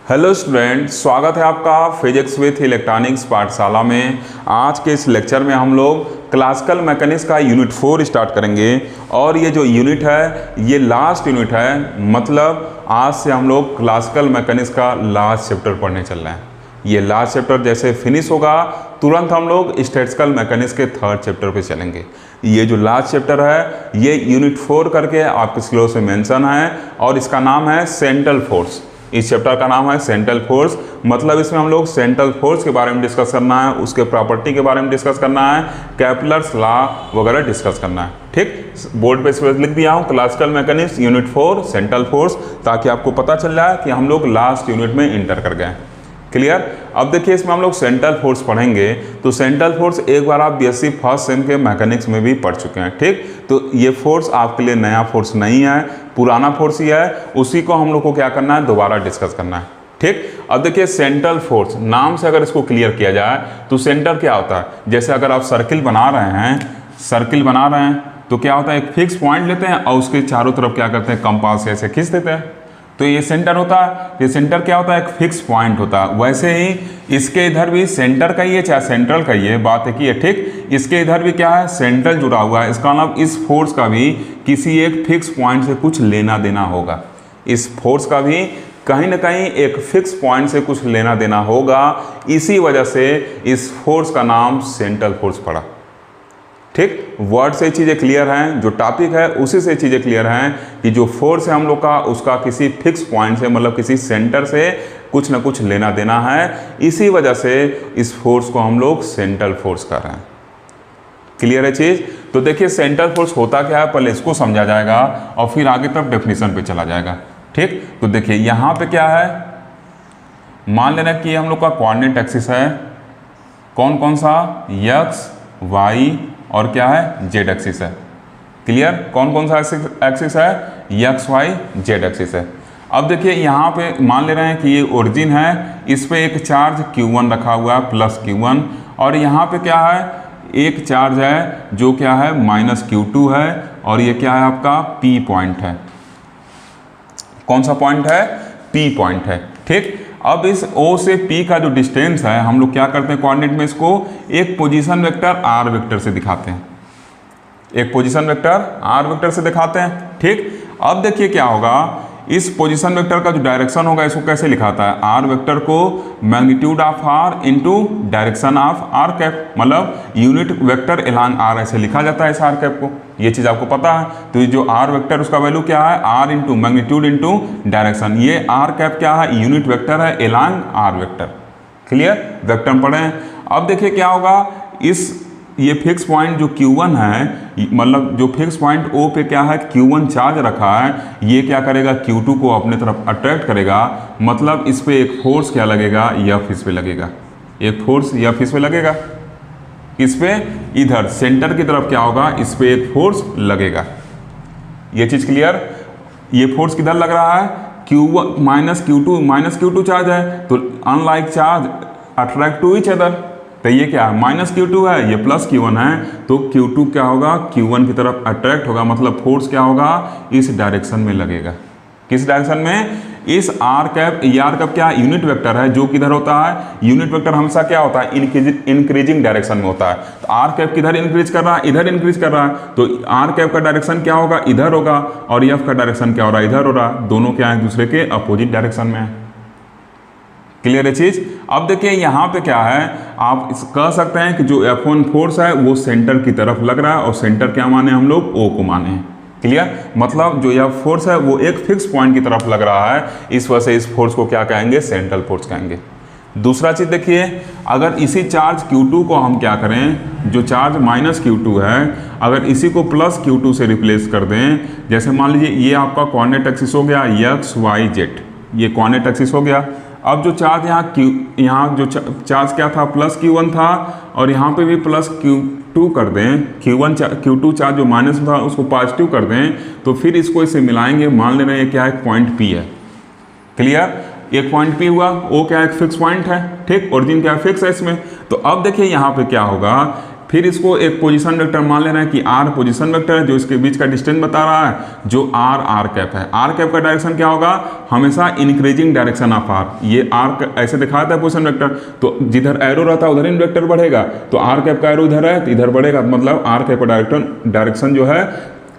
Hello student, स्वागत है आपका फिजिक्स विथ इलेक्ट्रॉनिक्स पाठशाला में। आज के इस लेक्चर में हम लोग क्लासिकल मैकेनिक्स का यूनिट 4 स्टार्ट करेंगे और ये जो यूनिट है ये लास्ट यूनिट है। मतलब आज से हम लोग क्लासिकल मैकेनिक्स का लास्ट चैप्टर पढ़ने चल रहे हैं। ये लास्ट चैप्टर जैसे फिनिश होगा तुरंत हम लोग स्टैटिस्टिकल मैकेनिक्स के थर्ड चैप्टर पे चलेंगे। ये जो लास्ट चैप्टर है ये यूनिट 4 करके आपके सिलेबस में मेंशन है और इसका नाम है सेंट्रल फोर्स। इस चैप्टर का नाम है सेंट्रल फोर्स। मतलब इसमें हम लोग सेंट्रल फोर्स के बारे में डिस्कस करना है, उसके प्रॉपर्टी के बारे में डिस्कस करना है, कैपलर्स लॉ वगैरह डिस्कस करना है। ठीक, बोर्ड पे इस पर लिख दिया हूँ classical mechanics unit 4 central force, ताकि आपको पता चल जाए कि हम लोग लास्ट यूनिट में इंटर कर गए। क्लियर। अब देखिए इसमें हम लोग सेंट्रल फोर्स पढ़ेंगे। तो सेंट्रल फोर्स एक बार आप बीएससी फर्स्ट सेम के मैकेनिक्स में भी पढ़ चुके हैं। ठीक, तो ये फोर्स आपके लिए नया फोर्स नहीं है, पुराना फोर्स ही है। उसी को हम लोग को क्या करना है, दोबारा डिस्कस करना है। ठीक, अब देखिए सेंट्रल फोर्स नाम से अगर इसको क्लियर किया जाए तो सेंटर क्या होता है। जैसे अगर आप सर्किल बना रहे हैं तो क्या होता है, एक फिक्स पॉइंट लेते हैं और उसके चारों तरफ क्या करते हैं, कंपास से ऐसे खींच देते हैं। तो ये सेंटर होता है। ये सेंटर क्या होता है, एक फिक्स पॉइंट होता है। वैसे ही इसके इधर भी सेंटर का ही है चाहे सेंट्रल का ही है, बात है कि है। ठीक, इसके इधर भी क्या है, सेंट्रल जुड़ा हुआ है। इसका मतलब इस फोर्स का भी किसी एक फिक्स पॉइंट से कुछ लेना देना होगा। इस फोर्स का भी कहीं ना कहीं एक फिक्स पॉइंट से कुछ लेना देना होगा। इसी वजह से इस फोर्स का नाम सेंट्रल फोर्स पड़ा। ठीक, वर्ड से चीज़ें क्लियर हैं, जो टॉपिक है उसी से चीज़ें क्लियर हैं कि जो फोर्स है हम लोग का उसका किसी फिक्स पॉइंट से मतलब किसी सेंटर से कुछ ना कुछ लेना देना है। इसी वजह से इस फोर्स को हम लोग सेंट्रल फोर्स कर रहे हैं। क्लियर है चीज़। तो देखिए सेंट्रल फोर्स होता क्या है, पहले इसको समझा जाएगा और फिर आगे तक डेफिनेशन पे चला जाएगा। ठीक, तो देखिए यहाँ पे क्या है, मान लेना कि हम लोग का कोऑर्डिनेट एक्सिस है। कौन कौन सा, एक्स वाई और क्या है, जेड एक्सिस है। क्लियर, कौन कौन सा एक्सिस है, एक्स वाई जेड एक्सिस है। अब देखिए यहाँ पे मान ले रहे हैं कि ये ओरिजिन है, इस पे एक चार्ज Q1 रखा हुआ है प्लस Q1, और यहाँ पे क्या है, एक चार्ज है जो क्या है माइनस Q2 है, और ये क्या है आपका P पॉइंट है। कौन सा पॉइंट है, P पॉइंट है। ठीक, अब इस O से P का जो डिस्टेंस है हम लोग क्या करते हैं कोऑर्डिनेट में, इसको एक पोजीशन वेक्टर R वेक्टर से दिखाते हैं। एक पोजीशन वेक्टर R वेक्टर से दिखाते हैं। ठीक, अब देखिए क्या होगा, इस पोजीशन वेक्टर का जो डायरेक्शन होगा इसको कैसे लिखाता है, R वेक्टर को magnitude of R into direction of R cap, मतलब यूनिट वेक्टर एलॉन्ग R ऐसे लिखा जाता है इस R कैप को। ये चीज़ आपको पता है। तो ये जो R वेक्टर उसका वैल्यू क्या है, R into magnitude into direction. ये R कैप क्या है, यूनिट वेक्टर है along R vector. Clear, vector में पढ़े। अब देखिए क्या होगा, इस ये फिक्स पॉइंट जो Q1 है, मतलब जो फिक्स पॉइंट O पे क्या है Q1 चार्ज रखा है, ये क्या करेगा Q2 को अपने तरफ अट्रैक्ट करेगा। मतलब इस पे एक फोर्स क्या लगेगा, F इस पे लगेगा। एक फोर्स F इस पे लगेगा। इस पे इधर सेंटर की तरफ क्या होगा, इस पे एक फोर्स लगेगा। ये चीज़ क्लियर। ये फोर्स किधर लग रहा है, Q1 माइनस Q2 चार्ज है, तो unlike charge attract to each other. तो ये क्या है, माइनस Q2 है, ये प्लस Q1 है, तो Q2 क्या होगा, Q1 की तरफ अट्रैक्ट होगा। मतलब फोर्स क्या होगा, इस डायरेक्शन में लगेगा। किस डायरेक्शन में, इस R कैप। ये R कैप क्या यूनिट वेक्टर है जो किधर होता है, यूनिट वेक्टर हमेशा क्या होता है, इंक्रीजिंग डायरेक्शन में होता है। तो R कैप किधर इंक्रीज कर रहा है, इधर इंक्रीज कर रहा है। तो R कैप का डायरेक्शन क्या होगा, इधर होगा, और F का डायरेक्शन क्या हो रहा है, इधर हो रहा है। दोनों क्या है, दूसरे के अपोजिट डायरेक्शन में है। क्लियर है चीज। अब देखिए यहाँ पे क्या है, आप कह सकते हैं कि जो F1 फोर्स है वो सेंटर की तरफ लग रहा है, और सेंटर क्या माने हम लोग, O को माने हैं। क्लियर, मतलब जो यह फोर्स है वो एक फिक्स पॉइंट की तरफ लग रहा है, इस वजह से इस फोर्स को क्या कहेंगे, सेंट्रल फोर्स कहेंगे। दूसरा चीज देखिए, अगर इसी चार्ज Q2 को हम क्या करें, जो चार्ज माइनस Q2 है, अगर इसी को प्लस Q2 से रिप्लेस कर दें। जैसे मान लीजिए ये आपका कोऑर्डिनेट एक्सिस हो गया एक्स वाई जेड, ये कोऑर्डिनेट एक्सिस हो गया। अब जो चार्ज यहाँ जो चार्ज क्या था, प्लस Q1 था, और यहाँ पे भी प्लस Q2 कर दें। Q2 चार्ज जो माइनस था उसको पॉजिटिव कर दें, तो फिर इसको इसे मिलाएंगे। मान लेना ये क्या है, पॉइंट P है। क्लियर, एक पॉइंट P हुआ। O क्या है, एक फिक्स पॉइंट है। ठीक, ओरिजिन क्या है, फिक्स है इसमें। तो अब देखिए यहाँ पे क्या होगा, फिर इसको एक पोजीशन वेक्टर मान लेना है कि r पोजीशन वेक्टर है जो इसके बीच का डिस्टेंस बता रहा है, जो r कैप है। r कैप का डायरेक्शन क्या होगा, हमेशा इंक्रीजिंग डायरेक्शन ऑफ r। ये r ऐसे दिखाता है पोजीशन वेक्टर, तो जिधर एरो रहता है उधर इन वेक्टर बढ़ेगा, तो r कैप का एरो इधर है तो इधर बढ़ेगा, मतलब r कैप का डायरेक्शन जो है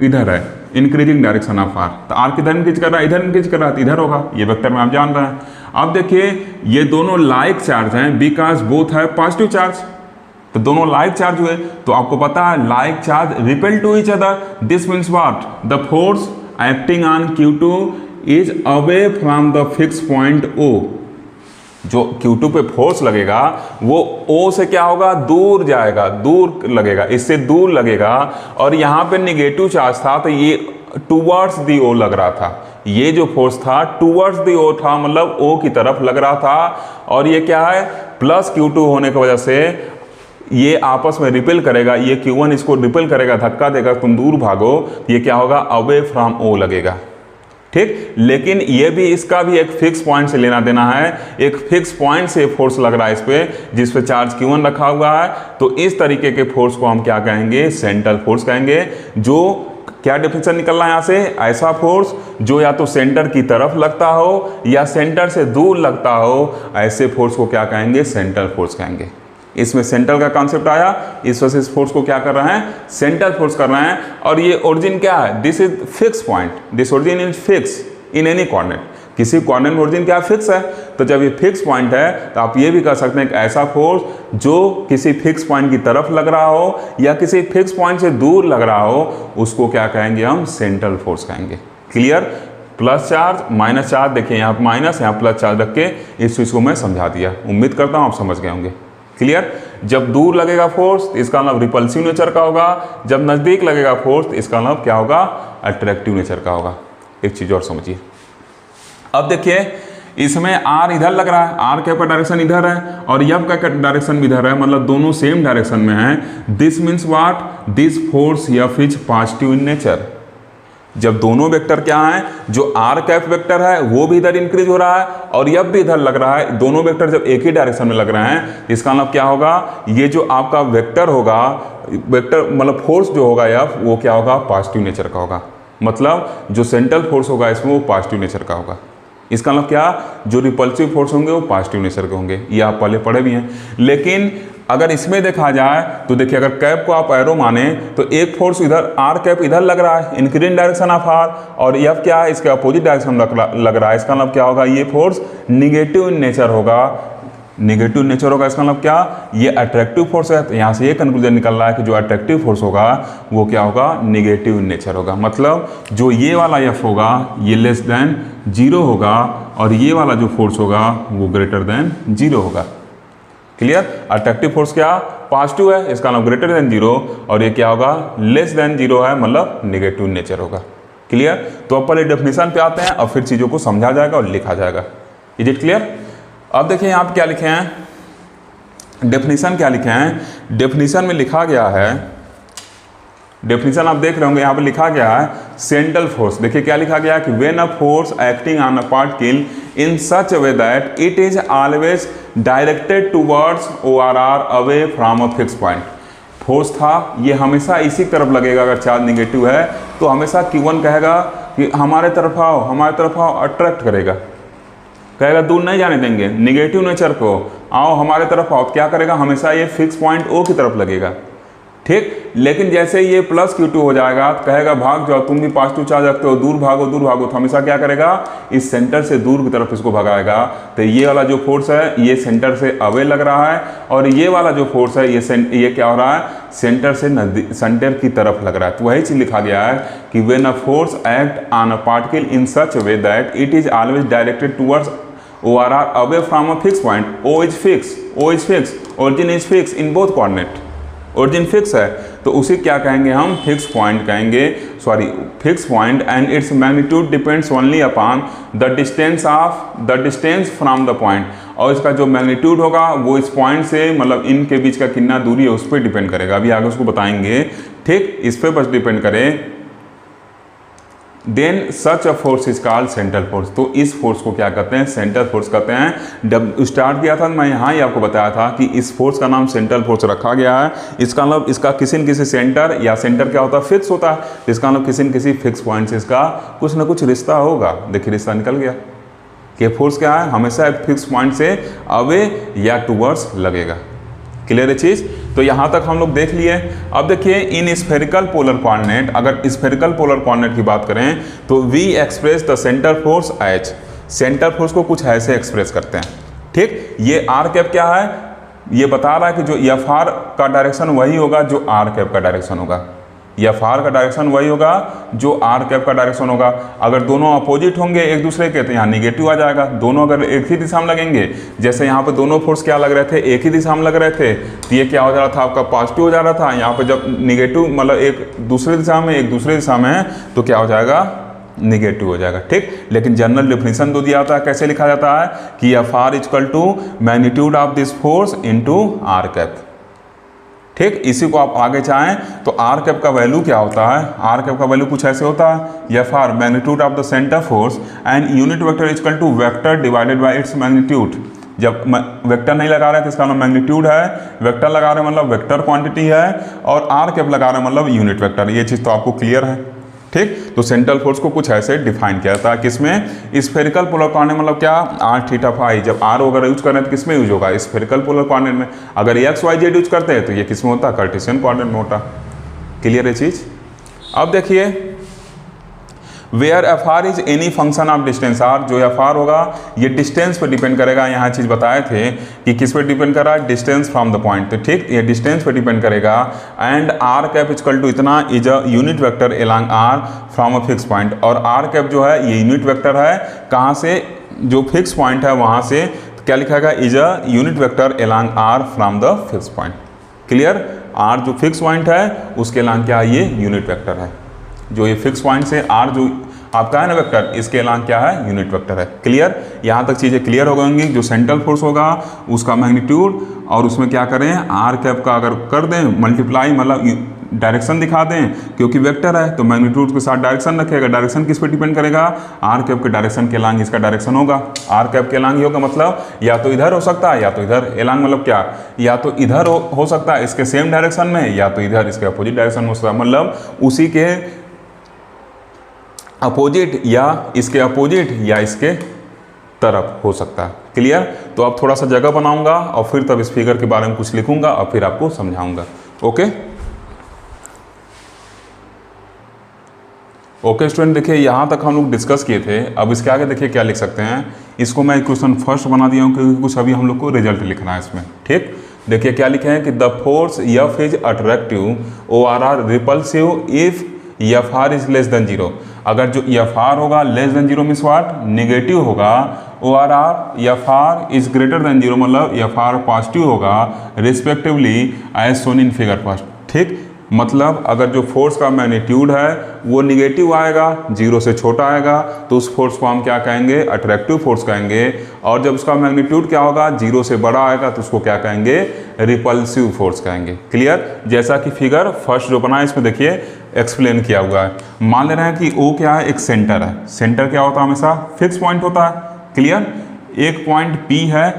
इधर है, इंक्रीजिंग डायरेक्शन ऑफ r। तो r किधर इंक्रीज कर रहा है, इधर इंक्रीज कर रहा है, तो इधर होगा, ये वेक्टर में आप जान रहे हैं। अब देखिए ये दोनों लाइक चार्ज हैं बिकॉज बोथ है पॉजिटिव चार्ज, तो दोनों लाइक चार्ज हुए, तो आपको पता है like charge repel to each other. This means what, the force acting on Q2 is away from the fix point O। जो Q2 पे फोर्स लगेगा वो O से क्या होगा, दूर जाएगा, दूर लगेगा, इससे दूर लगेगा। और यहाँ पे निगेटिव चार्ज था तो ये टूवर्ड्स दी O लग रहा था, ये जो फोर्स था टूवर्ड्स दी O था, मतलब O की तरफ लग रहा था। और ये क्या है, प्लस Q2 होने की वजह से ये आपस में रिपेल करेगा, ये Q1 इसको रिपेल करेगा, धक्का देगा, तुम दूर भागो, ये क्या होगा, अवे फ्रॉम O लगेगा, ठीक। लेकिन ये भी, इसका भी एक फिक्स पॉइंट से लेना देना है, एक फिक्स पॉइंट से फोर्स लग रहा है इस पे, जिस पे चार्ज Q1 रखा हुआ है। तो इस तरीके के फोर्स को हम क्या कहेंगे, सेंट्रल फोर्स कहेंगे। जो क्या डेफिनेशन निकल रहा है यहाँ से, ऐसा फोर्स जो या तो सेंटर की तरफ लगता हो या सेंटर से दूर लगता हो, ऐसे फोर्स को क्या कहेंगे, सेंट्रल फोर्स कहेंगे। इसमें सेंट्रल का कॉन्सेप्ट आया, इस वजह से इस फोर्स को क्या कर रहे हैं, सेंट्रल फोर्स कर रहे हैं। और ये ओरिजिन क्या है, this is fix point, this origin is fix in any coordinate. किसी कोऑर्डिनेट में ओरिजिन क्या फिक्स है, तो जब ये फिक्स पॉइंट है तो आप ये भी कह सकते हैं कि ऐसा फोर्स जो किसी फिक्स पॉइंट की तरफ लग रहा हो या किसी फिक्स पॉइंट से दूर लग रहा हो, उसको क्या कहेंगे हम, सेंट्रल फोर्स कहेंगे। Clear. Plus charge minus charge, देखिए यहाँ माइनस यहाँ प्लस चार्ज रख के इस चीज़ को मैं समझा दिया, उम्मीद करता हूँ आप समझ गए होंगे। क्लियर। जब दूर लगेगा फोर्स तो इसका मतलब रिपल्सिव नेचर का होगा, जब नज़दीक लगेगा फोर्स तो इसका मतलब क्या होगा, अट्रैक्टिव नेचर का होगा। एक चीज़ और समझिए, अब देखिए इसमें R इधर लग रहा है, R कैप का डायरेक्शन इधर है और F का डायरेक्शन भी इधर है, मतलब दोनों सेम डायरेक्शन में है। This means what, this force F is positive in nature. जब दोनों वेक्टर क्या हैं, जो R कैप वेक्टर है वो भी इधर इंक्रीज हो रहा है और F भी इधर लग रहा है, दोनों वेक्टर जब एक ही डायरेक्शन में लग रहे हैं, इसका मतलब क्या होगा, ये जो आपका वेक्टर होगा, वेक्टर मतलब फोर्स जो होगा F, वो क्या होगा, पॉजिटिव नेचर का होगा। मतलब जो सेंट्रल फोर्स होगा इसमें वो पॉजिटिव नेचर का होगा। इसका मतलब क्या, जो रिपल्सिव फोर्स होंगे वो पॉजिटिव नेचर के होंगे, ये आप पहले पढ़े भी हैं। लेकिन अगर इसमें देखा जाए तो देखिए, अगर कैप को आप एरो माने तो एक फोर्स इधर R कैप इधर लग रहा है, इंक्रीजिंग डायरेक्शन ऑफ R, और F क्या है, इसके अपोजिट डायरेक्शन लग रहा है। इसका मतलब क्या होगा, ये फोर्स निगेटिव इन नेचर होगा, निगेटिव नेचर होगा। इसका मतलब क्या, ये अट्रैक्टिव फोर्स है। तो यहाँ से ये कंक्लूजन निकल रहा है कि जो अट्रैक्टिव फोर्स होगा वो क्या होगा, निगेटिव इन नेचर होगा। मतलब जो ये वाला F होगा ये लेस देन 0 होगा और ये वाला जो फोर्स होगा वो ग्रेटर देन 0 होगा। क्लियर। अट्रैक्टिव फोर्स क्या, पॉजिटिव है, इसका नाम ग्रेटर देन 0, और ये क्या होगा, लेस देन 0 है, मतलब निगेटिव नेचर होगा। क्लियर। तो अब पहले डेफिनेशन पे आते हैं और फिर चीज़ों को समझा जाएगा और लिखा जाएगा। Is it clear. अब देखिए यहाँ पे क्या लिखे हैं, डेफिनेशन क्या लिखे हैं। डेफिनेशन में लिखा गया है, डेफिनेशन आप देख रहे होंगे यहाँ पे लिखा गया है सेंट्रल फोर्स। देखिए क्या लिखा गया है कि when a force acting on a particle in such a way that it is always directed towards ORR away from a fix point. Force था, ये हमेशा इसी तरफ लगेगा। अगर चार्ज निगेटिव है तो हमेशा Q1 कहेगा कि हमारे तरफ आओ, हमारे तरफ आओ, अट्रैक्ट करेगा, कहेगा दूर नहीं जाने देंगे, निगेटिव नेचर को, आओ हमारे तरफ आओ। क्या करेगा, हमेशा ये फिक्स पॉइंट O की तरफ लगेगा, ठीक। लेकिन जैसे ये प्लस Q2 हो जाएगा तो कहेगा भाग जाओ, तुम भी पॉजिटिव चार्ज रखते हो, दूर भागो दूर भागो, तो हमेशा क्या करेगा, इस सेंटर से दूर की तरफ इसको भगाएगा। तो ये वाला जो फोर्स है ये सेंटर से अवे लग रहा है, और ये वाला जो फोर्स है ये क्या हो रहा है, सेंटर से नजदीक, सेंटर की तरफ लग रहा है। तो वही चीज लिखा गया है कि when a force act on a particle in such a way that it is always directed towards ORR away from a fixed point, O is fixed, origin is fixed in both coordinate, origin fix है, तो उसे क्या कहेंगे हम, fix point कहेंगे, sorry fix point, and its magnitude depends only upon the distance from the point. और इसका जो मैग्नीट्यूड होगा वो इस पॉइंट से, मतलब इनके बीच का कितना दूरी है उस पर डिपेंड करेगा। अभी आगे उसको बताएंगे, ठीक। इस पर बस डिपेंड करे, then such a force is called central force. तो इस फोर्स को क्या कहते हैं? सेंट्रल फोर्स कहते हैं। जब स्टार्ट किया था मैं यहाँ ही आपको बताया था कि इस फोर्स का नाम सेंट्रल फोर्स रखा गया है। इसका मतलब इसका किसी न किसी सेंटर, या सेंटर क्या होता है? फिक्स होता है। इसका मतलब किसी न किसी फिक्स पॉइंट से इसका कुछ ना कुछ रिश्ता होगा। देखिए रिश्ता निकल गया कि फोर्स क्या है? हमेशा एक फिक्स पॉइंट से अवे या टूवर्ड्स लगेगा। क्लियर है चीज़? तो यहाँ तक हम लोग देख लिए। अब देखिए इन स्फेरिकल पोलर कोऑर्डिनेट, अगर स्फेरिकल पोलर कोऑर्डिनेट की बात करें तो we express the centre force as, centre force को कुछ ऐसे एक्सप्रेस करते हैं। ठीक, ये आर कैप क्या है? ये बता रहा है कि जो एफ आर का डायरेक्शन वही होगा जो आर कैप का डायरेक्शन होगा। एफ आर का डायरेक्शन वही होगा जो आर कैप का डायरेक्शन होगा। अगर दोनों अपोजिट होंगे एक दूसरे के तो यहाँ निगेटिव आ जाएगा। दोनों अगर एक ही दिशा में लगेंगे, जैसे यहाँ पे दोनों फोर्स क्या लग रहे थे? एक ही दिशा में लग रहे थे, तो ये क्या हो जा रहा था? आपका पॉजिटिव हो जा रहा था। यहाँ पे जब निगेटिव मतलब एक दूसरे दिशा में एक दूसरे दिशा में है तो क्या हो जाएगा? निगेटिव हो जाएगा। ठीक, लेकिन जनरल डेफिनेशन तो दिया होता है, कैसे लिखा जाता है कि F R equal to magnitude of this force into R cap. ठीक, इसी को आप आगे चाहें तो आर कैप का वैल्यू क्या होता है? आर कैप का वैल्यू कुछ ऐसे होता है, F R magnitude of the centre force and unit vector equal to vector divided by its magnitude. जब वेक्टर नहीं लगा रहे तो इसका नाम मैग्नीट्यूड है, वेक्टर लगा रहे मतलब वेक्टर क्वांटिटी है, और आर कैप लगा रहे मतलब यूनिट वेक्टर। ये चीज़ तो आपको क्लियर है। ठीक, तो सेंट्रल फोर्स को कुछ ऐसे डिफाइन किया जाता है। किसमें? स्फेरिकल पोलर कोऑर्डिनेट मतलब क्या? R theta phi. जब आर वगैरह यूज कर रहे हैं तो किसमें यूज होगा? स्फेरिकल पोलर कोऑर्डिनेट में। अगर एक्स वाई जेड यूज करते हैं तो ये किसमें होता है? कार्टेशियन कोऑर्डिनेट में होता। क्लियर है चीज? अब देखिए where F are is any function of distance R, जो एफ आर होगा ये डिस्टेंस पर डिपेंड करेगा। यहाँ चीज़ बताए थे कि किस पर डिपेंड कर रहा है? Distance from the point. तो ठीक, ये डिस्टेंस पर डिपेंड करेगा। And r cap equal to इतना is a unit vector along are from a fix point. और आर कैप जो है ये यूनिट वेक्टर है, कहाँ से? जो फिक्स पॉइंट है वहाँ से। तो क्या लिखा गया? Is a unit vector along are from the fix point. Clear? R जो फिक्स पॉइंट है उसके एलॉन्ग क्या है? ये यूनिट वेक्टर है। जो ये फिक्स पॉइंट से आर जो आपका है ना वेक्टर, इसके एलॉन्ग क्या है? यूनिट वेक्टर है। क्लियर? यहाँ तक चीज़ें क्लियर हो गएंगी। जो सेंट्रल फोर्स होगा उसका मैग्नीट्यूड, और उसमें क्या करें? आर कैप का अगर कर दें मल्टीप्लाई, मतलब डायरेक्शन दिखा दें, क्योंकि वेक्टर है तो मैग्नीट्यूड के साथ डायरेक्शन रखेगा। डायरेक्शन किस पर डिपेंड करेगा? आर कैप के डायरेक्शन के एलॉन्ग इसका डायरेक्शन होगा। आर कैप के एलॉन्ग ही होगा, मतलब या तो इधर हो सकता है या तो इधर। एलॉन्ग मतलब क्या? या तो इधर हो सकता है इसके सेम डायरेक्शन में, या तो इधर इसके अपोजिट डायरेक्शन में हो सकता है। मतलब उसी के अपोजिट या इसके अपोजिट या इसके तरफ हो सकता है। क्लियर? तो अब थोड़ा सा जगह बनाऊंगा और फिर तब इस फिगर के बारे में कुछ लिखूंगा और फिर आपको समझाऊंगा। ओके ओके स्टूडेंट, देखिए यहाँ तक हम लोग डिस्कस किए थे। अब इसके आगे देखिए क्या लिख सकते हैं। इसको मैं क्वेश्चन फर्स्ट बना दिया हूँ क्योंकि कुछ अभी हम लोग को रिजल्ट लिखना है इसमें। ठीक, देखिए क्या लिखे हैं कि the force F is attractive, or r repulsive if F are is less than zero. अगर जो एफ आर होगा less than zero means what? Negative होगा। Or r F are is greater than zero मतलब F r positive होगा respectively as shown in figure first. ठीक, मतलब अगर जो फोर्स का मैग्नीट्यूड है वो निगेटिव आएगा, जीरो से छोटा आएगा, तो उस फोर्स को हम क्या कहेंगे? अट्रैक्टिव फोर्स कहेंगे। और जब उसका मैग्नीट्यूड क्या होगा? जीरो से बड़ा आएगा तो उसको क्या कहेंगे? रिपल्सिव फोर्स कहेंगे। क्लियर? जैसा कि फिगर फर्स्ट जो बना है इसमें देखिए एक्सप्लेन किया हुआ है। मान ले रहे हैं कि O क्या है? एक सेंटर है। सेंटर क्या होता है? हमेशा फिक्स पॉइंट होता है। क्लियर? एक पॉइंट P है।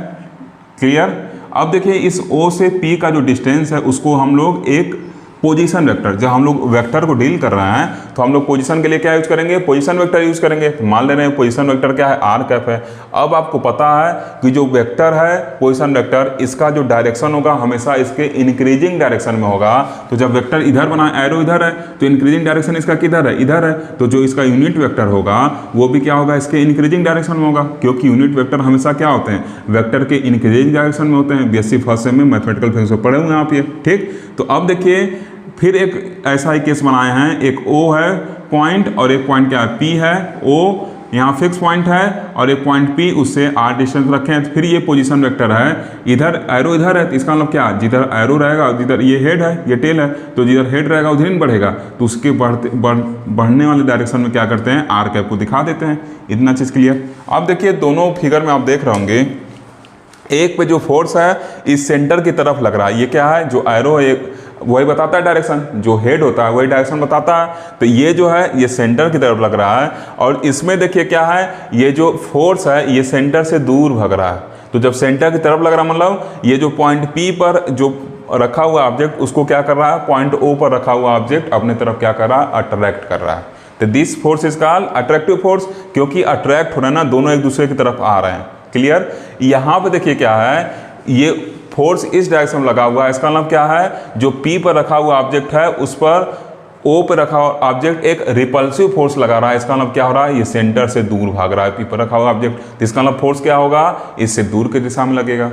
क्लियर? अब देखिए इस O से P का जो डिस्टेंस है उसको हम लोग एक पोजीशन वेक्टर, जब हम लोग वेक्टर को डील कर रहे हैं तो हम लोग पोजीशन के लिए क्या यूज करेंगे? पोजीशन वेक्टर यूज करेंगे। तो मान ले रहे हैं पोजीशन वेक्टर क्या है? आर कैप है। अब आपको पता है कि जो वेक्टर है पोजीशन वेक्टर, इसका जो डायरेक्शन होगा हमेशा इसके इंक्रीजिंग डायरेक्शन में होगा। तो जब वेक्टर इधर बना, एरो इधर है, तो इंक्रीजिंग डायरेक्शन इसका किधर है? इधर है। तो जो इसका यूनिट वेक्टर होगा वो भी क्या होगा? इसके इंक्रीजिंग डायरेक्शन में होगा, क्योंकि यूनिट वेक्टर हमेशा क्या होते हैं? वेक्टर के इंक्रीजिंग डायरेक्शन में होते हैं। BSc फर्स्ट सेम में मैथमेटिकल फिजिक्स में पढ़े हुए हैं आप ये। ठीक, तो अब देखिए फिर एक ऐसा ही केस बनाए हैं। एक O है पॉइंट और एक पॉइंट क्या है? P है। O यहाँ फिक्स पॉइंट है और एक पॉइंट P उससे R डिस्टेंस रखे हैं। तो फिर ये पोजीशन वेक्टर है। इधर एरो इधर है तो इसका मतलब क्या? जिधर एरो रहेगा जिधर ये हेड है ये टेल है, तो जिधर हेड रहेगा उधर ही बढ़ेगा। तो उसके बढ़ने वाले डायरेक्शन में क्या करते हैं? आर कैप को दिखा देते हैं। इतना चीज़ क्लियर? अब देखिए दोनों फिगर में आप देख रहे होंगे, एक पे जो फोर्स है इस सेंटर की तरफ लग रहा है। ये क्या है? जो एरो है वही बताता है डायरेक्शन, जो हेड होता है वही डायरेक्शन बताता है। तो ये जो है ये सेंटर की तरफ लग रहा है, और इसमें देखिए क्या है, ये जो फोर्स है ये सेंटर से दूर भाग रहा है। तो जब सेंटर की तरफ लग रहा है मतलब ये जो पॉइंट P पर जो रखा हुआ ऑब्जेक्ट उसको क्या कर रहा है, पॉइंट O पर रखा हुआ ऑब्जेक्ट अपने तरफ क्या कर रहा है, अट्रैक्ट कर रहा है। तो this force is called attractive force, क्योंकि अट्रैक्ट हो रहा है ना, दोनों एक दूसरे की तरफ आ रहे हैं। क्लियर। यहाँ पे देखिए क्या है, ये फोर्स इस डायरेक्शन में लगा हुआ है, इसका मतलब क्या है, जो P पर रखा हुआ ऑब्जेक्ट है उस पर O पर रखा हुआ ऑब्जेक्ट एक रिपल्सिव फोर्स लगा रहा है। इसका मतलब क्या हो रहा है, ये सेंटर से दूर भाग रहा है P पर रखा हुआ ऑब्जेक्ट, तो इसका मतलब फोर्स क्या होगा, इससे दूर की दिशा में लगेगा।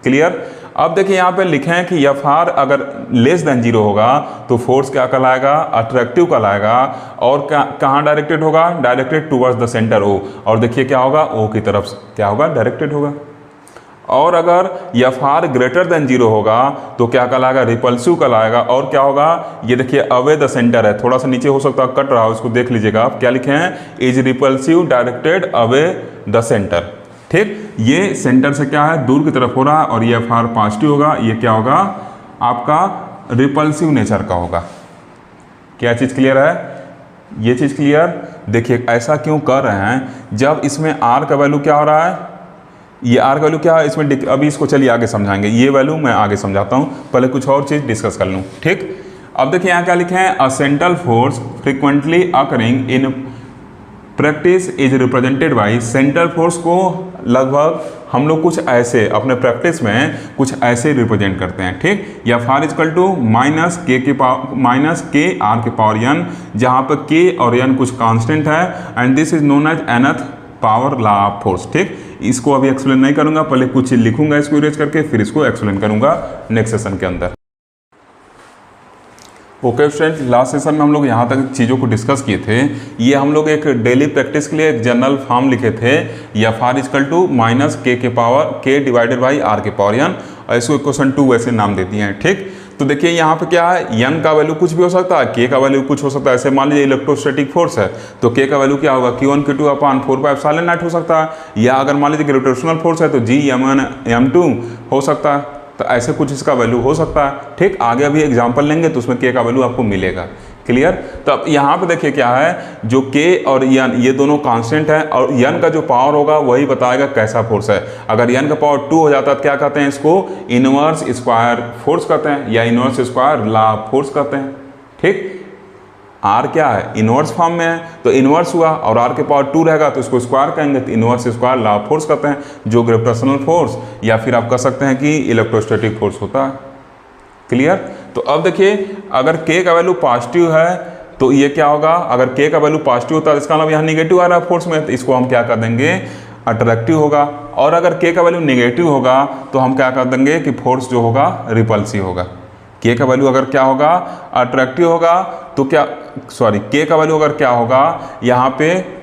क्लियर। अब देखिए यहाँ पे लिखे हैं कि Fr अगर लेस देन 0 होगा तो फोर्स क्या कहलाएगा, अट्रैक्टिव कहलाएगा, और कहाँ डायरेक्टेड होगा, directed towards the centre O, और देखिए क्या होगा, O की तरफ क्या होगा, डायरेक्टेड होगा। और अगर Fr ग्रेटर देन 0 होगा तो क्या कहलाएगा, रिपल्सिव कहलाएगा, और क्या होगा, ये देखिए अवे द सेंटर है, थोड़ा सा नीचे हो सकता है कट रहा हो, इसको देख लीजिएगा आप, क्या लिखे हैं, is repulsive directed away the centre. ठीक, ये सेंटर से क्या है, दूर की तरफ हो रहा है, और ये Fr पॉजिटिव होगा, ये क्या होगा, आपका रिपल्सिव नेचर का होगा। क्या चीज़ क्लियर है, ये चीज़ क्लियर। देखिए ऐसा क्यों कर रहे हैं, जब इसमें R का वैल्यू क्या हो रहा है, ये R का वैल्यू क्या है इसमें, अभी इसको चलिए आगे समझाएंगे, ये वैल्यू मैं आगे समझाता हूँ, पहले कुछ और चीज़ डिस्कस कर लूँ। ठीक, अब देखिए यहाँ क्या लिखे हैं, a central force frequently occurring in practice is represented by, central force को लगभग हम लोग कुछ ऐसे अपने प्रैक्टिस में कुछ ऐसे रिप्रेजेंट करते हैं। ठीक, या Fr equal to minus K R के पावर n, जहाँ पर k और n कुछ कांस्टेंट है, and this is known as nth power law of force. ठीक, इसको अभी एक्सप्लेन नहीं करूंगा, पहले कुछ लिखूंगा इसको इरेज करके, फिर इसको एक्सप्लेन करूंगा नेक्स्ट सेशन के अंदर। ओके स्टूडेंट, लास्ट सेशन में हम लोग यहाँ तक चीज़ों को डिस्कस किए थे। ये हम लोग एक डेली प्रैक्टिस के लिए एक जनरल फॉर्म लिखे थे, या Fr इजकल टू माइनस के power k divided by r के पावर n, और इसको क्वेश्चन 2 वैसे नाम दे दिए हैं। ठीक, तो देखिए यहाँ पे क्या है, n का वैल्यू कुछ भी हो सकता है, k का वैल्यू कुछ हो सकता है। ऐसे मान लीजिए इलेक्ट्रोस्टैटिक फोर्स है तो k का वैल्यू क्या होगा, Q1 Q2 अपॉन 4πε0 हो सकता है, या अगर मान लीजिए ग्रेविटेशनल फोर्स है तो G m1 m2 हो सकता है। तो ऐसे कुछ इसका वैल्यू हो सकता है। ठीक, आगे अभी एग्जांपल लेंगे तो उसमें k का वैल्यू आपको मिलेगा। क्लियर। तो अब यहाँ पे देखिए क्या है, जो k और n ये दोनों कांस्टेंट है, और n का जो पावर होगा वही बताएगा कैसा फोर्स है। अगर n का पावर 2 हो जाता है तो क्या कहते हैं, इसको इनवर्स स्क्वायर फोर्स कहते हैं, या इनवर्स स्क्वायर लॉ फोर्स कहते हैं। ठीक, R क्या है, इनवर्स फॉर्म में है, तो इनवर्स हुआ, और R के पावर 2 रहेगा तो इसको स्क्वायर कहेंगे, तो inverse square law of force कहते हैं, जो ग्रेविटेशनल फोर्स या फिर आप कह सकते हैं कि इलेक्ट्रोस्टैटिक फोर्स होता है। क्लियर। तो अब देखिए अगर k का वैल्यू पॉजिटिव है तो ये क्या होगा, अगर k का वैल्यू पॉजिटिव होता है इसका मतलब यहाँ निगेटिव आ रहा है फोर्स में, तो इसको हम क्या कर देंगे, अट्रैक्टिव होगा। और अगर k का वैल्यू निगेटिव होगा तो हम क्या कर देंगे कि फोर्स जो होगा रिपल्सिव होगा। k का वैल्यू अगर क्या होगा, अट्रैक्टिव होगा, तो क्या k का वैल्यू अगर क्या होगा यहाँ पे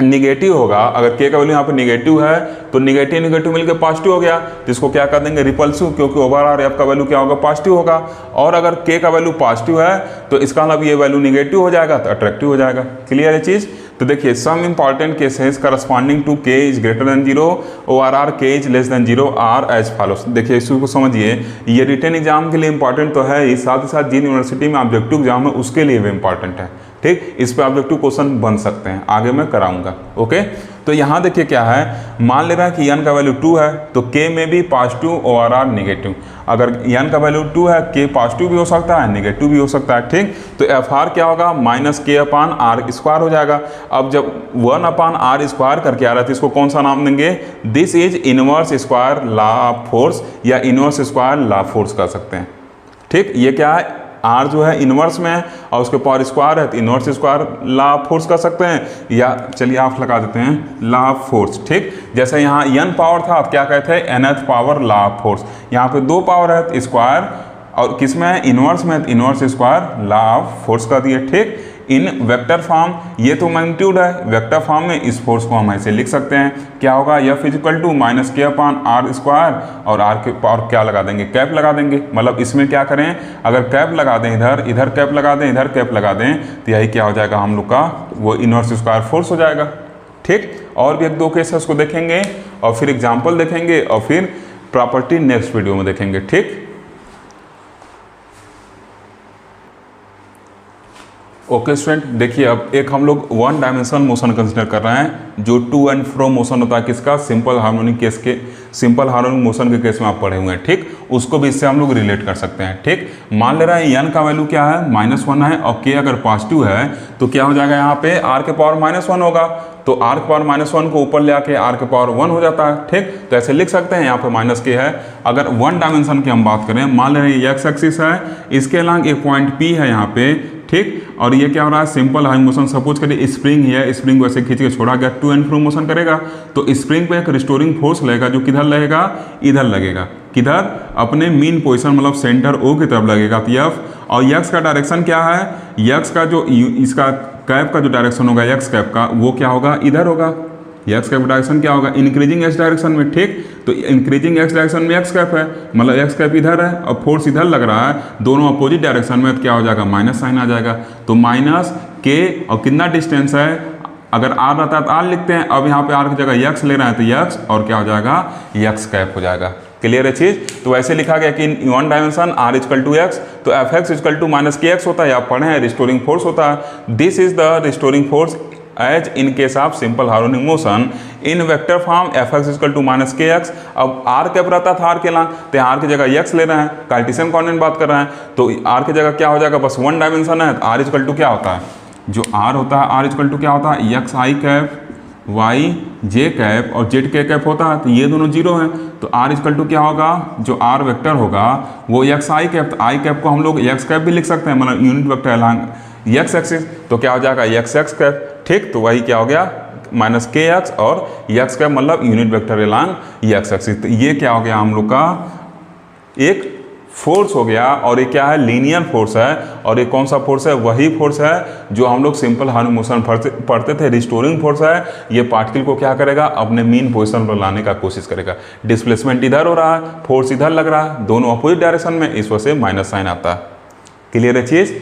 निगेटिव होगा, अगर k का वैल्यू यहाँ पे निगेटिव है तो निगेटिव मिलकर पॉजिटिव हो गया, तो इसको क्या कर देंगे, रिपल्सिव, क्योंकि ओवरऑल f का वैल्यू क्या होगा, पॉजिटिव होगा। और अगर k का वैल्यू पॉजिटिव है तो इसका मतलब ये वैल्यू निगेटिव हो जाएगा तो अट्रैक्टिव हो जाएगा। क्लियर है चीज़। तो देखिए some important cases corresponding to k is greater than 0 ORR k is less than 0 are as follows. देखिए इसको समझिए, ये रिटन एग्जाम के लिए इंपॉर्टेंट तो है ही, साथ ही साथ जिन यूनिवर्सिटी में ऑब्जेक्टिव एग्जाम है उसके लिए भी इंपॉर्टेंट है। ठीक, इस पे ऑब्जेक्टिव क्वेश्चन बन सकते हैं, आगे मैं कराऊंगा। ओके, तो यहाँ देखिए क्या है, मान ले रहा है कि n का वैल्यू 2 है तो k में भी पॉजिटिव ORR निगेटिव। अगर n का वैल्यू 2 है, k पॉजिटिव भी हो सकता है निगेटिव भी हो सकता है। ठीक, तो Fr क्या होगा, माइनस k अपान r स्क्वायर हो जाएगा। अब जब 1 अपान r स्क्वायर करके आ रहा है तो इसको कौन सा नाम देंगे, this is inverse square law of force, या इनवर्स स्क्वायर लॉ फोर्स कर सकते हैं। ठीक, ये क्या है, R जो है इनवर्स में है और उसके पावर स्क्वायर है तो inverse square law of force कर सकते हैं, या चलिए आप लगा देते हैं लॉ ऑफ फोर्स। ठीक, जैसे यहाँ n पावर था, आप क्या कहते हैं, nth power law of force. यहाँ पे 2 पावर है तो स्क्वायर, और किस में है, इनवर्स में, तो inverse square law of force कर दिए। ठीक, इन वेक्टर फॉर्म, ये तो मैग्नीट्यूड है, वेक्टर फॉर्म में इस फोर्स को हम ऐसे लिख सकते हैं, क्या होगा, F इक्वल टू माइनस के अपान आर स्क्वायर, और आर के पावर क्या लगा देंगे, कैप लगा देंगे। मतलब इसमें क्या करें, अगर कैप लगा दें, इधर कैप लगा दें, इधर कैप लगा दें, तो यही क्या हो जाएगा हम लोग का, वो इनवर्स स्क्वायर फोर्स हो जाएगा। ठीक, और भी 1-2 केस है उसको देखेंगे, और फिर एग्जाम्पल देखेंगे, और फिर प्रॉपर्टी नेक्स्ट वीडियो में देखेंगे। ठीक। ओके स्टूडेंट, देखिए अब एक हम लोग वन डायमेंशनल मोशन कंसिडर कर रहे हैं जो टू एंड फ्रो मोशन होता है किसका, सिंपल हार्मोनिक केस के, सिंपल हार्मोनिक मोशन के केस में आप पढ़े हुए हैं। ठीक, उसको भी इससे हम लोग रिलेट कर सकते हैं। ठीक, मान ले रहे हैं एन का वैल्यू क्या है, -1 है, और के अगर पॉजिटिव है तो क्या हो जाएगा, यहाँ पे आर के पावर -1 होगा, तो आर के पावर -1 को ऊपर ले आके आर के पावर 1 हो जाता है। ठीक, तो ऐसे लिख सकते हैं, यहाँ पे माइनस के है। अगर वन डायमेंशन की हम बात करें, मान ले रहे हैं एक्स एक्सिस है, इसके अलग एक पॉइंट पी है यहाँ पे। ठीक, और ये क्या हो रहा है, सिंपल हाई मोशन, सपोज करिए स्प्रिंग है, स्प्रिंग को ऐसे खींच के छोड़ा गया, टू एंड फ्रो मोशन करेगा, तो स्प्रिंग पे एक रिस्टोरिंग फोर्स लगेगा जो किधर लगेगा, इधर लगेगा, किधर, अपने मीन पोजीशन मतलब सेंटर ओ की तरफ लगेगा, एफ। और यक्स का डायरेक्शन क्या है, यक्स का जो इसका कैप का जो डायरेक्शन होगा यक्स कैप का, वो क्या होगा, इधर होगा। एक्स कैप डायरेक्शन क्या होगा, इंक्रीजिंग एक्स डायरेक्शन में। ठीक, तो इंक्रीजिंग एक्स डायरेक्शन में एक्स कैप है, मतलब एक्स कैप इधर है और फोर्स इधर लग रहा है, दोनों अपोजिट डायरेक्शन में, तो क्या हो जाएगा, माइनस साइन आ जाएगा। तो माइनस के, और कितना डिस्टेंस है, अगर आर रहता है तो आर लिखते हैं, अब यहाँ पे आर की जगह यक्स ले रहे हैं तो यक्स, और क्या हो जाएगा, यक्स कैप हो जाएगा। क्लियर है चीज। तो ऐसे लिखा गया कि in one dimension r equal to x, तो F x equal to minus k x होता है, आप पढ़े हैं रिस्टोरिंग फोर्स होता है। This is the restoring force as in case of simple harmonic motion in vector form F x equal to minus k x. अब r cap रहता था आर के लांग, तो आर की जगह एक्स ले रहे हैं, कार्टेशियन कोऑर्डिनेट बात कर रहे हैं, तो आर की जगह क्या हो जाएगा, बस वन डायमेंशन है, तो आर इक्वल टू क्या होता है, जो आर होता है आर इक्वल टू क्या होता है, एक्स आई कैप वाई जे कैप और जेड के कैप होता है, तो ये दोनों जीरो हैं, तो आर इक्वल टू क्या होगा, जो आर वेक्टर होगा वो एक्स आई कैप, तो आई कैप को हम लोग एक्स कैप भी लिख सकते हैं, मतलब unit vector along x axis, तो क्या हो जाएगा, एक्स एक्स कैप। ठीक, तो वही क्या हो गया, माइनस के एक्स और एक्स कैप मतलब unit vector along x axis. तो ये क्या हो गया, हम लोग का एक फोर्स हो गया, और ये क्या है, लीनियर फोर्स है। और ये कौन सा फोर्स है, वही फोर्स है जो हम लोग सिंपल हार्मोनिक मोशन पढ़ते थे, रिस्टोरिंग फोर्स है। ये पार्टिकल को क्या करेगा, अपने मीन पोजीशन पर लाने का कोशिश करेगा। डिस्प्लेसमेंट इधर हो रहा है, फोर्स इधर लग रहा है, दोनों अपोजिट डायरेक्शन में, इस वजह से माइनस साइन आता है। क्लियर है चीज,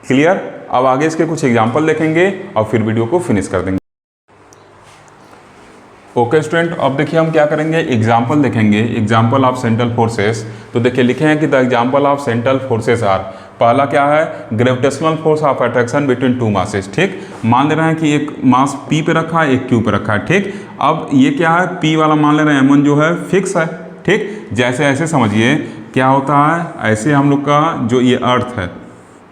क्लियर। अब आगे इसके कुछ एग्जाम्पल देखेंगे और फिर वीडियो को फिनिश कर देंगे। ओके स्टूडेंट, अब देखिए हम क्या करेंगे, एग्जाम्पल देखेंगे, एग्जाम्पल ऑफ सेंट्रल फोर्सेस। तो देखिए लिखे हैं कि the example of central forces are, पहला क्या है, gravitational force of attraction between two masses. ठीक, मान ले रहे हैं कि एक मास P पे रखा है, एक Q पे रखा है। ठीक, अब ये क्या है, P वाला मान ले रहे हैं M1 जो है फिक्स है। ठीक, जैसे ऐसे समझिए क्या होता है, ऐसे हम लोग का जो ये अर्थ है,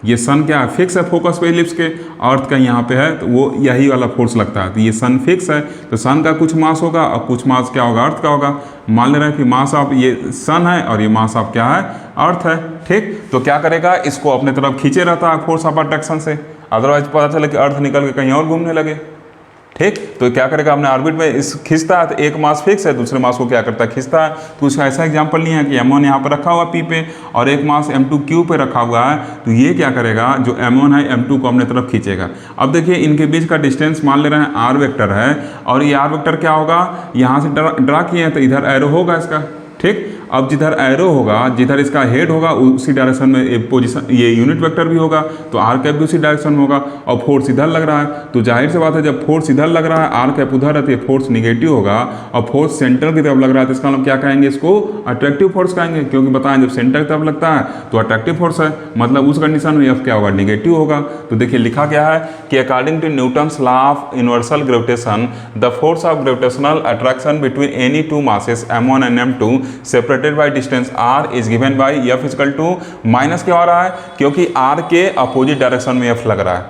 ये सन क्या है, फिक्स है, फोकस पे इलिप्स के, अर्थ का यहाँ पे है, तो वो यही वाला फोर्स लगता है, तो ये सन फिक्स है, तो सन का कुछ मास होगा और कुछ मास क्या होगा, अर्थ का होगा। मान ले रहे हैं कि मास ऑफ ये सन है और ये मास ऑफ क्या है, अर्थ है। ठीक, तो क्या करेगा, इसको अपने तरफ खींचे रहता है फोर्स ऑफ अट्रैक्शन से, अदरवाइज पता चले कि अर्थ निकल के कहीं और घूमने लगे। ठीक, तो क्या करेगा, अपने ऑर्बिट में इस खींचता है, तो एक मास फिक्स है, दूसरे मास को क्या करता है, खींचता है। तो उसका ऐसा एग्जांपल नहीं है कि M1 यहाँ पर रखा हुआ P पे और एक मास M2 Q पे रखा हुआ है, तो ये क्या करेगा, जो M1 है M2 को अपने तरफ खींचेगा। अब देखिए इनके बीच का डिस्टेंस मान ले रहे हैं R वेक्टर है, और ये R वेक्टर क्या होगा, यहाँ से ड्रा किए हैं तो इधर एरो होगा इसका। ठीक, अब जिधर एरो होगा, जिधर इसका हेड होगा, उसी डायरेक्शन में पोजीशन ये यूनिट वेक्टर भी होगा, तो आर कैप भी उसी डायरेक्शन में होगा, और फोर्स इधर लग रहा है, तो जाहिर सी बात है जब फोर्स इधर लग रहा है, आर कैप उधर है, तो ये फोर्स निगेटिव होगा, और फोर्स सेंटर की तरफ लग रहा है, तो इसका हम क्या कहेंगे, इसको अट्रैक्टिव फोर्स कहेंगे, क्योंकि बताएं जब सेंटर की तरफ लगता है तो अट्रैक्टिव फोर्स है, मतलब उस कंडीशन में एफ क्या होगा, निगेटिव होगा। तो देखिए लिखा गया है कि according to Newton's law of universal gravitation the force of gravitational attraction between any two masses M1 and M2 separated by distance r is given by f equal to, minus क्या हो रहा है, क्योंकि r के opposite direction में f लग रहा है,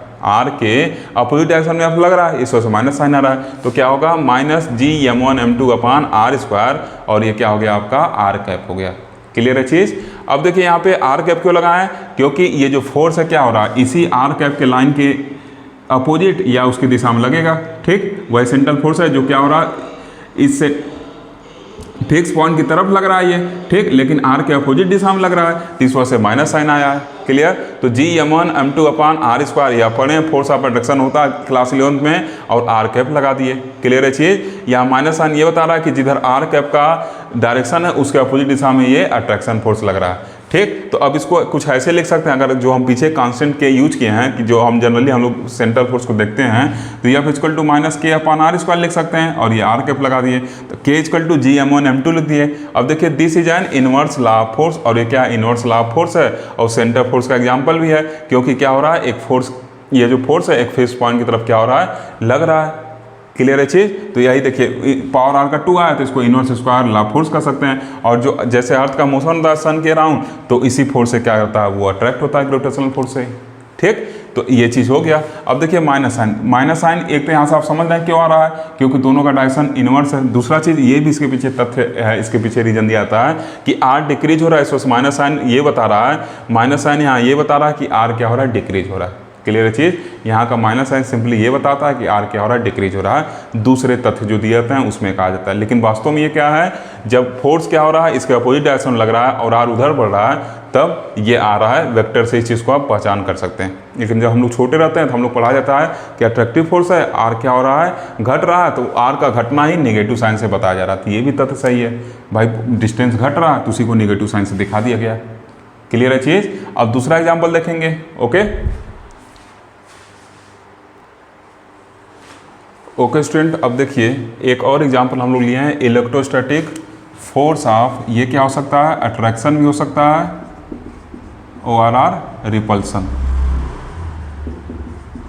r के अपोजिट डायरेक्शन में f लग रहा है, इस वजह से माइनस साइन आ रहा है, तो क्या होगा, minus G(M1)M2 upon r square, और ये क्या हो गया आपका, r कैप हो गया। क्लियर है चीज। अब देखिए यहाँ पे r कैप क्यों लगाएं, क्योंकि ये जो फोर्स है क्या हो रहा है, इसी r कैप के लाइन के अपोजिट या उसकी दिशा में लगेगा। ठीक, वही सेंट्रल फोर्स है जो क्या हो रहा है, इससे फिक्स पॉइंट की तरफ लग रहा है ये। ठीक, लेकिन आर के अपोजिट दिशा में लग रहा है, तो इस वजह से माइनस साइन आया है। क्लियर, तो G(M1)M2 अपॉन r स्क्वायर, या पढ़े फोर्स ऑफ अट्रैक्शन होता है क्लास 11 में, और r कैप लगा दिए। क्लियर है चीज। यहाँ माइनस साइन ये बता रहा है कि जिधर r कैप का डायरेक्शन है उसके अपोजिट दिशा में ये अट्रैक्शन फोर्स लग रहा है। ठीक, तो अब इसको कुछ ऐसे लिख सकते हैं, अगर जो हम पीछे कांस्टेंट के यूज किए हैं, कि जो हम जनरली हम लोग सेंट्रल फोर्स को देखते हैं, तो यह इक्वल टू माइनस के अपॉन r स्क्वायर लिख सकते हैं, और ये r कैप लगा दिए, तो k इक्वल टू G(M1)M2 लिख दिए। अब देखिए this is an inverse law of force, और ये क्या इनवर्स लॉ ऑफ फोर्स है, और सेंटर फोर्स का एग्जाम्पल भी है, क्योंकि क्या हो रहा है, एक फोर्स ये जो फोर्स है एक फिक्स पॉइंट की तरफ क्या हो रहा है, लग रहा है। क्लियर है चीज़। तो यही देखिए पावर आर का 2 आया तो इसको इनवर्स स्क्वायर ला फोर्स कर सकते हैं। और जो जैसे अर्थ का मोशन होता है सन के अराउंड, तो इसी फोर्स से क्या करता है, वो अट्रैक्ट होता है ग्रेविटेशनल फोर्स से। ठीक, तो ये चीज़ हो गया। अब देखिए माइनस साइन एक तो यहाँ से आप समझ रहे हैं क्यों आ रहा है, क्योंकि दोनों का डायरेक्शन इनवर्स है। दूसरा चीज़ ये भी इसके पीछे तथ्य है, इसके पीछे रीजन दिया जाता है कि आर डिक्रीज हो रहा है, इस माइनस साइन ये बता रहा है, माइनस साइन यहाँ ये बता रहा है कि आर क्या हो रहा है, डिक्रीज हो रहा है। क्लियर है चीज़। यहाँ का माइनस साइन सिंपली ये बताता है कि आर क्या हो रहा है, डिक्रीज हो रहा है। दूसरे तथ्य जो दिए जाते हैं उसमें कहा जाता है। लेकिन वास्तव में ये क्या है, जब फोर्स क्या हो रहा है, इसके अपोजिट डायरेक्शन लग रहा है और आर उधर बढ़ रहा है, तब ये आ रहा है वेक्टर से इस चीज़ को आप पहचान कर सकते हैं। लेकिन जब हम लोग छोटे रहते हैं तो हम लोग पढ़ा जाता है कि अट्रैक्टिव फोर्स है, आर क्या हो रहा है, घट रहा है, तो आर का घटना ही नेगेटिव साइन से बताया जा रहा है। तो ये भी तथ्य सही है भाई, डिस्टेंस घट रहा है तो उसी को नेगेटिव साइन से दिखा दिया गया। क्लियर है चीज़। अब दूसरा एग्जाम्पल देखेंगे। ओके स्टूडेंट, अब देखिए एक और एग्जांपल हम लोग लिए हैं, इलेक्ट्रोस्टैटिक फोर्स ऑफ, ये क्या हो सकता है, अट्रैक्शन भी हो सकता है, ORR रिपल्सन।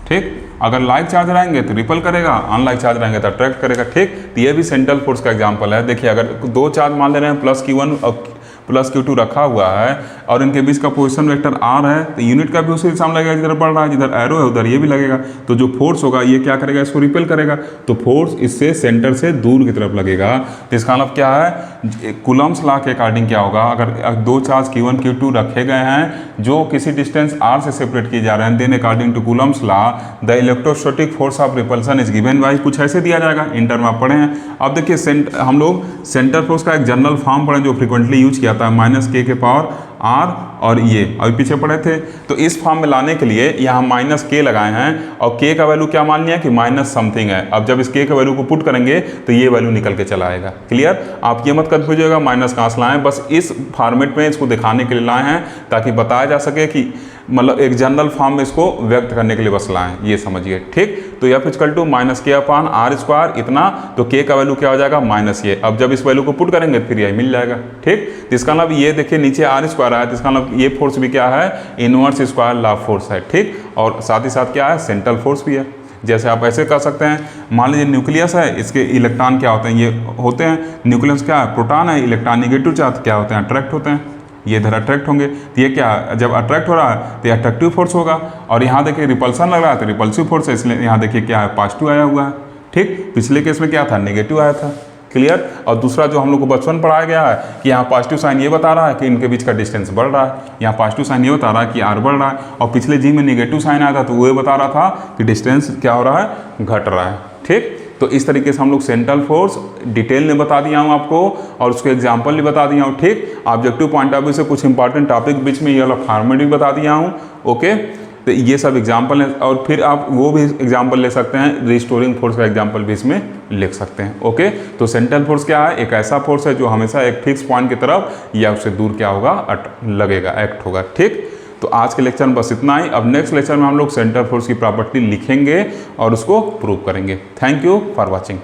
ठीक, अगर लाइक चार्ज रहेंगे तो रिपल करेगा, अनलाइक चार्ज रहेंगे तो अट्रैक्ट करेगा। ठीक, तो ये भी सेंट्रल फोर्स का एग्जांपल है। देखिए अगर दो चार्ज मान ले रहे हैं प्लस Q1 और प्लस Q2 रखा हुआ है और इनके बीच का पोजीशन वेक्टर R है, तो यूनिट का भी उसी दिशा में लगेगा जिधर बढ़ रहा है, जिधर एरो है उधर ये भी लगेगा। तो जो फोर्स होगा ये क्या करेगा, इसको रिपेल करेगा। तो फोर्स इससे सेंटर से दूर की तरफ लगेगा। तो इसका मतलब क्या है, कूलम्स लॉ के अकॉर्डिंग क्या होगा, अगर दो चार्ज Q1 Q2 रखे गए हैं जो किसी डिस्टेंस R से सेपरेट किए जा रहे हैं, then according to Coulomb's law the electrostatic force of repulsion is given by, कुछ ऐसे दिया जाएगा, इंटर में आप पढ़े हैं। अब देखिए हम लोग सेंटर फोर्स का एक जनरल फॉर्म पढ़े जो फ्रिक्वेंटली यूज किया था, -k के पावर R और ये अभी पीछे पढ़े थे। तो इस फॉर्म में लाने के लिए यहाँ -k लगाए हैं और k का वैल्यू क्या मान लिया कि माइनस समथिंग है। अब जब इस k के वैल्यू को पुट करेंगे तो ये वैल्यू निकल के चला आएगा। क्लियर, आप ये मत कंफ्यूज होगा माइनस कहाँ से लाएं, बस इस फॉर्मेट में इसको दिखाने के लिए लाए हैं ताकि बताया जा सके कि मतलब एक जनरल फॉर्म में इसको व्यक्त करने के लिए बस लाएं, ये समझिए। ठीक, तो F इक्वल टू -k/r² इतना, तो k का वैल्यू क्या हो जाएगा, माइनस ये। अब जब इस वैल्यू को पुट करेंगे फिर यही मिल जाएगा। ठीक, तो इसका मतलब ये देखिए नीचे r² आया, तो इसका मतलब ये फोर्स भी क्या है, इनवर्स स्क्वायर लॉ फोर्स है। ठीक, और साथ ही साथ क्या है, सेंट्रल फोर्स भी है। जैसे आप ऐसे कर सकते हैं, मान लीजिए न्यूक्लियस है, इसके इलेक्ट्रॉन क्या होते हैं, ये होते हैं, न्यूक्लियस क्या है, प्रोटॉन है, इलेक्ट्रॉन नेगेटिव चार्ज क्या होते हैं, अट्रैक्ट होते हैं, ये इधर अट्रैक्ट होंगे। तो ये क्या, जब अट्रैक्ट हो रहा है तो ये अट्रैक्टिव फोर्स होगा। और यहाँ देखिए रिपल्सन लग रहा है तो रिपल्सिव फोर्स है, इसलिए यहाँ देखिए क्या है, पॉजिटिव आया हुआ है। ठीक, पिछले केस में क्या था, नेगेटिव आया था। क्लियर, और दूसरा जो हम लोग को बचपन पढ़ाया गया है कि यहाँ पॉजिटिव साइन ये बता रहा है कि इनके बीच का डिस्टेंस बढ़ रहा है, यहाँ पॉजिटिव साइन ये बता रहा है कि R बढ़ रहा है, और पिछले जी में नेगेटिव साइन आया था तो वो ये बता रहा था कि डिस्टेंस क्या हो रहा है, घट रहा है। ठीक, तो इस तरीके से हम लोग सेंट्रल फोर्स डिटेल में बता दिया हूँ आपको और उसके एग्जांपल भी बता दिया हूँ। ठीक, ऑब्जेक्टिव पॉइंट ऑफ व्यू से कुछ इंपॉर्टेंट टॉपिक बीच में ये वाला फॉर्मेट भी बता दिया हूँ। ओके, तो ये सब एग्जांपल है और फिर आप वो भी एग्जांपल ले सकते हैं, रिस्टोरिंग फोर्स का एग्जांपल भी इसमें लिख सकते हैं। ओके, तो सेंट्रल फोर्स क्या है, एक ऐसा फोर्स है जो हमेशा एक फिक्स पॉइंट की तरफ या उससे दूर क्या होगा, लगेगा, एक्ट होगा। ठीक, तो आज के लेक्चर में बस इतना ही। अब नेक्स्ट लेक्चर में हम लोग सेंट्रल फोर्स की प्रॉपर्टी लिखेंगे और उसको प्रूव करेंगे। Thank you for watching.